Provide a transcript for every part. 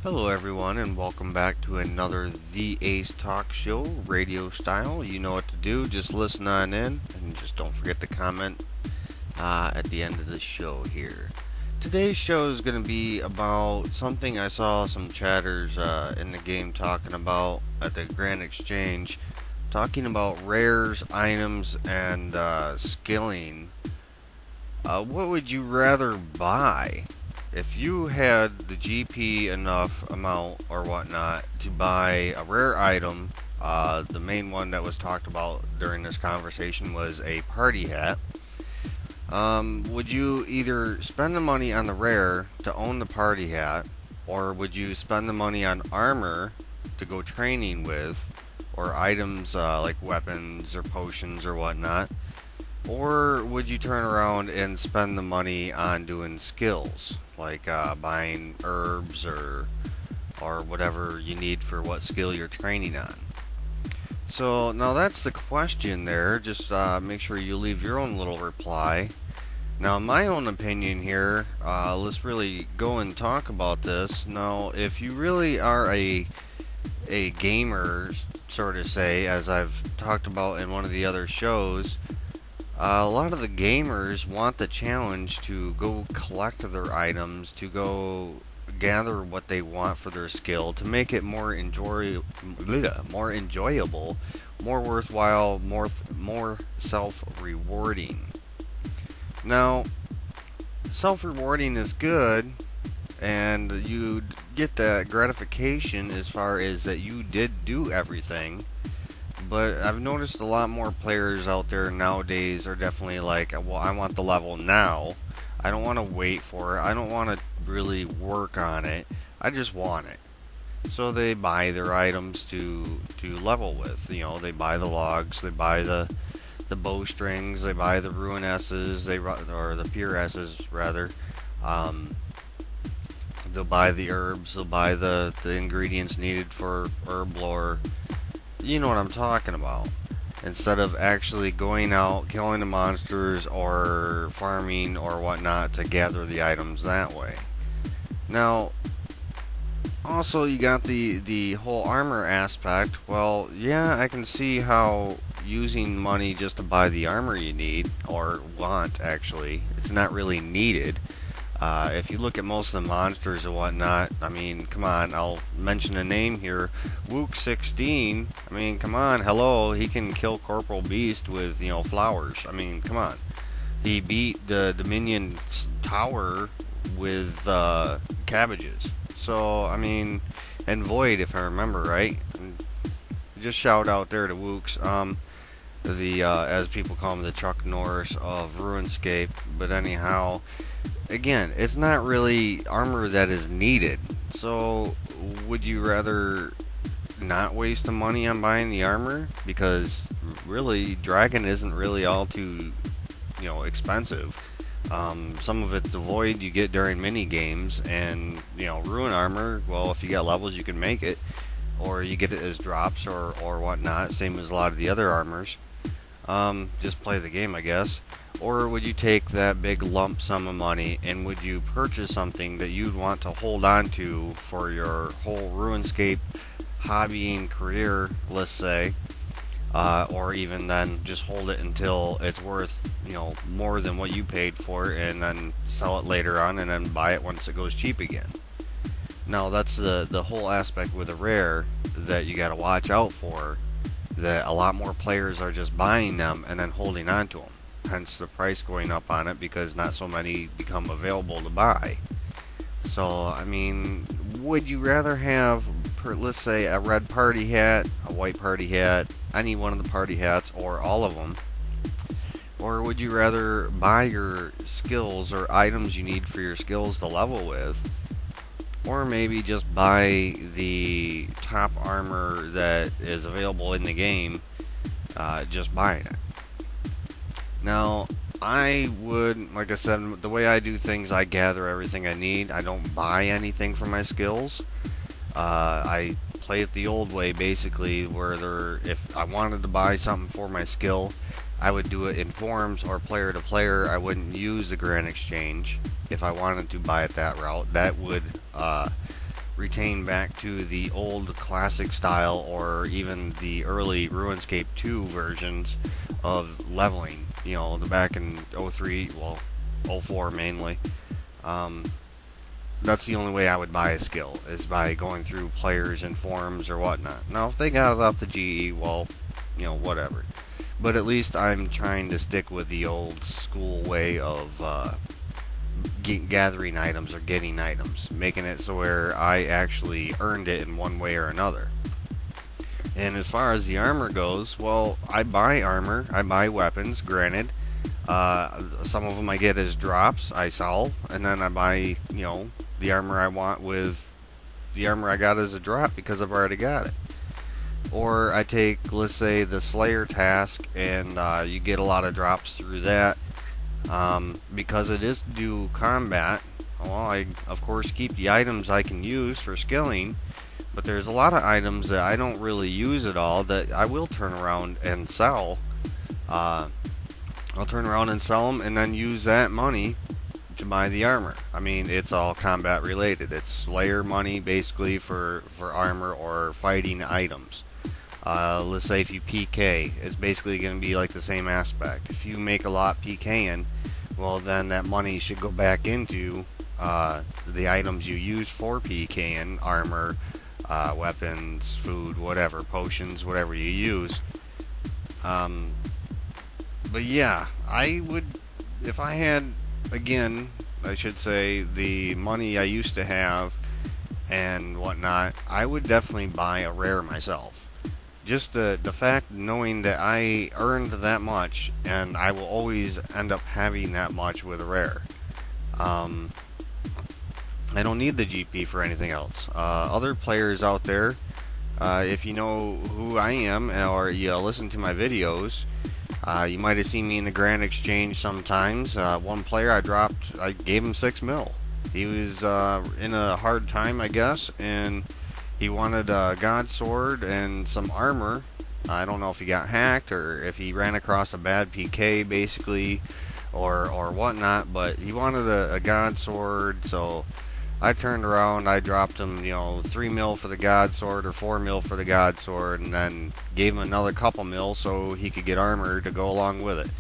Hello everyone and welcome back to another The Ace Talk Show, radio style. You know what to do, just listen on in and just don't forget to comment at the end of the show here. Today's show is going to be about something I saw some chatters in the game talking about at the Grand Exchange, talking about rares, items, and skilling. What would you rather buy? If you had the GP enough amount or whatnot to buy a rare item, the main one that was talked about during this conversation was a party hat. Would you either spend the money on the rare to own the party hat, or would you spend the money on armor to go training with, or items like weapons or potions or whatnot? Or would you turn around and spend the money on doing skills, like buying herbs or whatever you need for what skill you're training on? So now that's the question there. Just make sure you leave your own little reply. Now, my own opinion here, let's really go and talk about this. Now, if you really are a gamer, sort of say, as I've talked about in one of the other shows, a lot of the gamers want the challenge to go collect their items, to go gather what they want for their skill, to make it more enjoyable, more worthwhile, more self-rewarding. Now, self-rewarding is good, and you get that gratification as far as that you did do everything. But I've noticed a lot more players out there nowadays are definitely like, well, I want the level now. I don't want to wait for it. I don't want to really work on it. I just want it. So they buy their items to level with. You know, they buy the logs, they buy the bowstrings, they buy the ruin S's, or the pure S's rather. They'll buy the herbs, they'll buy the ingredients needed for herb lore. You know what I'm talking about. Instead of actually going out, killing the monsters, or farming or whatnot to gather the items that way. Now, also you got the whole armor aspect. Well, yeah, I can see how using money just to buy the armor you need, or want actually, it's not really needed. If you look at most of the monsters and whatnot, I mean, come on, I'll mention a name here, Wook16. I mean, come on, hello, he can kill Corporal Beast with, flowers. I mean, come on. He beat the Dominion Tower with cabbages. So, I mean, and Void, if I remember right. Just shout out there to Wooks. As people call him, the Chuck Norris of Runescape. But anyhow, again, it's not really armor that is needed. So, would you rather not waste the money on buying the armor? Because really, Dragon isn't really all too, expensive. Some of it's the void you get during mini games, and ruin armor. Well, if you got levels, you can make it, or you get it as drops or whatnot. Same as a lot of the other armors. Just play the game, I guess. Or would you take that big lump sum of money and would you purchase something that you'd want to hold on to for your whole RuneScape hobbying career, let's say, or even then just hold it until it's worth, more than what you paid for it, and then sell it later on and then buy it once it goes cheap again. Now that's the whole aspect with a rare that you got to watch out for, that a lot more players are just buying them and then holding on to them. Hence the price going up on it, because not so many become available to buy. So, I mean, would you rather have, let's say, a red party hat, a white party hat, any one of the party hats, or all of them? Or would you rather buy your skills or items you need for your skills to level with? Or maybe just buy the top armor that is available in the game, just buying it. Now, I would, like I said, the way I do things, I gather everything I need. I don't buy anything for my skills. I play it the old way, basically, where if I wanted to buy something for my skill, I would do it in forums or player to player. I wouldn't use the Grand Exchange if I wanted to buy it that route. That would retain back to the old classic style, or even the early RuneScape 2 versions of leveling. You know, the back in '03, well, '04 mainly. Um, that's the only way I would buy a skill, is by going through players and forums or whatnot. Now, if they got it off the GE, well, you know, whatever. But at least I'm trying to stick with the old school way of gathering items or getting items, making it so where I actually earned it in one way or another. And as far as the armor goes, well, I buy armor, I buy weapons, granted. Some of them I get as drops, I sell, and then I buy, you know, the armor I want with the armor I got as a drop because I've already got it. Or I take, let's say, the Slayer task, and you get a lot of drops through that. Because it is do combat, well, I of course keep the items I can use for skilling, but there's a lot of items that I don't really use at all that I will turn around and sell. I'll turn around and sell them and then use that money to buy the armor. I mean, it's all combat related. It's Slayer money basically for armor or fighting items. Let's say if you PK, it's basically going to be like the same aspect. If you make a lot PKing, well, then that money should go back into the items you use for PKing, armor, weapons, food, whatever, potions, whatever you use. But yeah, I would, if I had, again, I should say, the money I used to have and whatnot, I would definitely buy a rare myself. Just the fact knowing that I earned that much, and I will always end up having that much with a rare. I don't need the GP for anything else. Other players out there, if you know who I am or you listen to my videos, you might have seen me in the Grand Exchange sometimes. One player I gave him 6 mil. He was in a hard time, I guess, and he wanted a God Sword and some armor. I don't know if he got hacked or if he ran across a bad PK, basically, or whatnot, but he wanted a God Sword, so I turned around, I dropped him, 3 mil for the God Sword or 4 mil for the God Sword, and then gave him another couple mil so he could get armor to go along with it.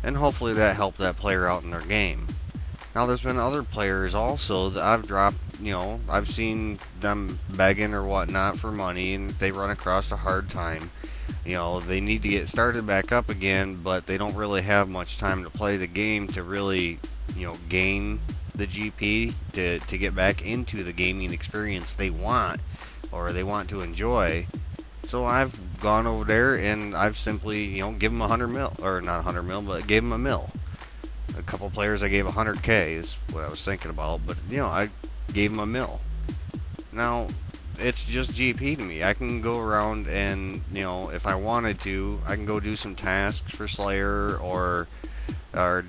And hopefully that helped that player out in their game. Now there's been other players also that I've dropped, I've seen them begging or whatnot for money, and they run across a hard time. They need to get started back up again, but they don't really have much time to play the game to really, gain the GP to get back into the gaming experience they want or they want to enjoy. So I've gone over there and I've simply, give them 100 mil, or not 100 mil, but gave them a mil. A couple players I gave 100k is what I was thinking about, but I gave them a mil. Now it's just GP to me. I can go around and if I wanted to, I can go do some tasks for Slayer or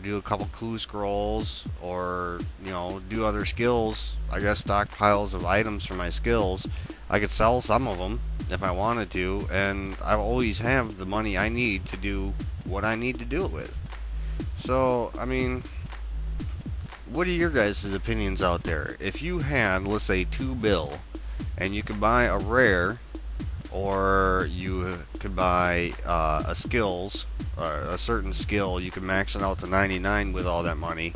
do a couple clue scrolls, or do other skills. I guess stockpiles of items for my skills. I could sell some of them if I wanted to, and I always have the money I need to do what I need to do it with. So I mean, what are your guys' opinions out there? If you had, let's say, 2 bill and you could buy a rare, or you could buy a certain skill, you could max it out to 99 with all that money,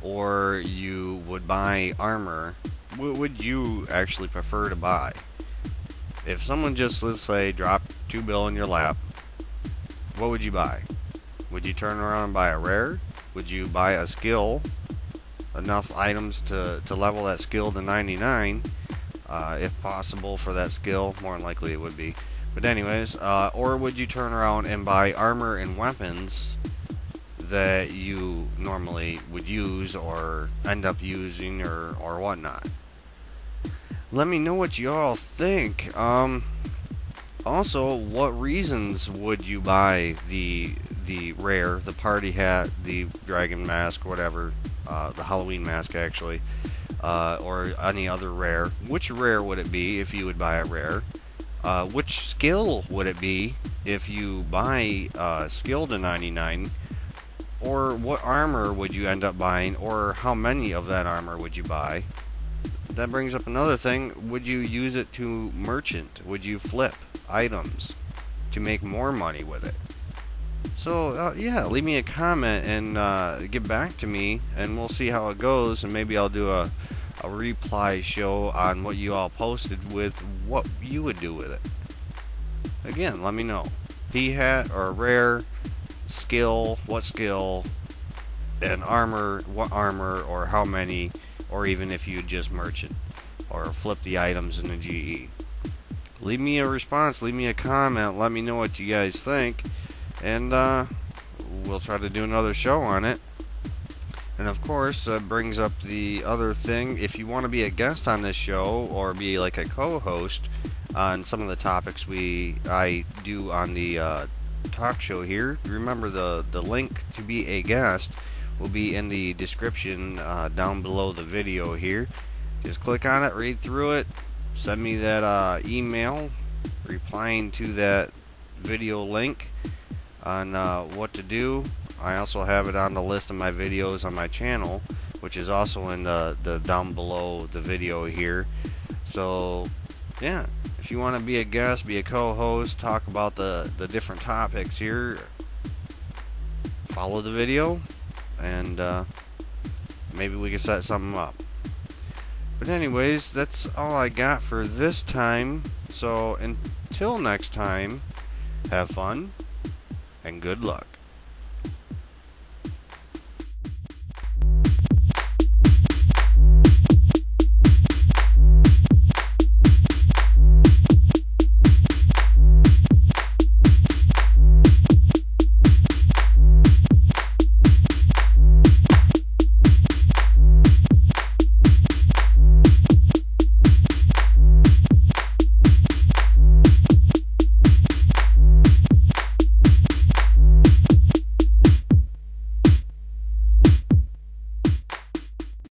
or you would buy armor, what would you actually prefer to buy? If someone just, let's say, dropped 2 bill in your lap, what would you buy? Would you turn around and buy a rare? Would you buy a skill, enough items to level that skill to 99, if possible for that skill? More than likely it would be. But anyways, or would you turn around and buy armor and weapons that you normally would use or end up using or whatnot? Let me know what you all think. Also, what reasons would you buy the rare, the party hat, the dragon mask, whatever, the Halloween mask actually, or any other rare? Which rare would it be if you would buy a rare? Which skill would it be if you buy skill to 99? Or what armor would you end up buying, or how many of that armor would you buy? that brings up another thing. Would you use it to merchant? Would you flip items to make more money with it? So yeah, leave me a comment and get back to me, and we'll see how it goes, and maybe I'll do a reply show on what you all posted with what you would do with it. Again, let me know. P-hat or rare, skill, what skill, and armor, what armor, or how many, or even if you just merchant or flip the items in the GE. Leave me a response, leave me a comment, let me know what you guys think, and we'll try to do another show on it. And of course, brings up the other thing. If you want to be a guest on this show or be like a co-host on some of the topics I do on the talk show here, remember the link to be a guest will be in the description down below the video here. Just click on it, read through it, send me that email replying to that video link on what to do. I also have it on the list of my videos on my channel, which is also in the down below the video here. So yeah, if you want to be a guest, be a co-host, talk about the different topics here, follow the video, and maybe we can set something up. But anyways, that's all I got for this time. So until next time, have fun and good luck.